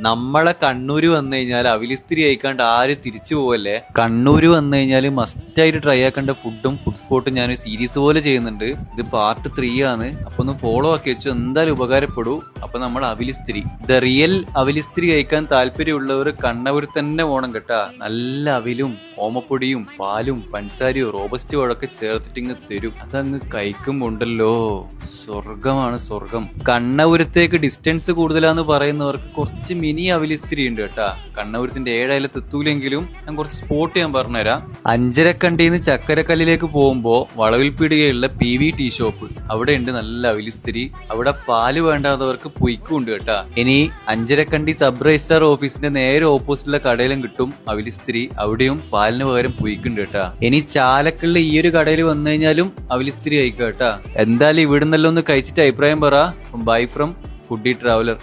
നമ്മളെ കണ്ണൂര് വന്നു കഴിഞ്ഞാൽ അവിലിസ്തിരി കഴിക്കാണ്ട് ആരും തിരിച്ചു പോവല്ലേ. കണ്ണൂര് വന്നു കഴിഞ്ഞാൽ മസ്റ്റായിട്ട് ട്രൈ ആക്കേണ്ട ഫുഡും ഫുഡ് സ്പോട്ടും ഞാൻ സീരീസ് പോലെ ചെയ്യുന്നുണ്ട്. ഇത് പാർട്ട് 3 ആണ്. അപ്പൊ ഒന്ന് ഫോളോ ആക്കി വെച്ചു, എന്തായാലും ഉപകാരപ്പെടൂ. അപ്പൊ നമ്മൾ അവിലിസ്തിരി, ദ റിയൽ അവിലിസ്തിരി കഴിക്കാൻ താല്പര്യമുള്ളവർ കണ്ണൂർ തന്നെ പോണം കേട്ടാ. നല്ല അവിലും ഓമപ്പൊടിയും പാലും പഞ്ചസാരയും റോബസ്റ്റ് ഒക്കെ ചേർത്തിട്ട് ഇങ്ങ് തരും. അതങ്ങ് കഴിക്കുമ്പോണ്ടല്ലോ സ്വർഗമാണ് സ്വർഗം. കണ്ണപുരത്തേക്ക് ഡിസ്റ്റൻസ് കൂടുതലാന്ന് പറയുന്നവർക്ക് കുറച്ച് മിനി അവിലിസ്തിരി ഉണ്ട് കേട്ടാ. കണ്ണപുരത്തിന്റെ 7 അയലത്ത് എത്തൂലെങ്കിലും ഞാൻ കുറച്ച് സ്പോട്ട് ഞാൻ പറഞ്ഞുതരാം. അഞ്ചരക്കണ്ടിന്ന് ചക്കരക്കല്ലിലേക്ക് പോകുമ്പോ വളവിൽപ്പീടികയുള്ള PV ടീ ഷോപ്പ്, അവിടെ ഉണ്ട് നല്ല അവിലിസ്തിരി. അവിടെ പാല് വേണ്ടാത്തവർക്ക് പൊയ്ക്കും ഉണ്ട് കേട്ടാ. ഇനി അഞ്ചരക്കണ്ടി സബ് രജിസ്ട്രാർ ഓഫീസിന്റെ നേരെ ഓപ്പോസിറ്റുള്ള കടയിലും കിട്ടും അവിലിസ്തിരി. അവിടെയും പാലിന് പകരം പൊയ്ക്കുണ്ട് കേട്ടാ. ഇനി ചാലക്കുള്ള ഈ ഒരു കടയിൽ വന്നു കഴിഞ്ഞാലും അവിലിസ്തിരി കഴിക്കാം കേട്ടാ. എന്തായാലും ഇവിടുന്നല്ലോ ഒന്ന് കഴിച്ചിട്ട് അഭിപ്രായം പറ. Bye from foodie traveller.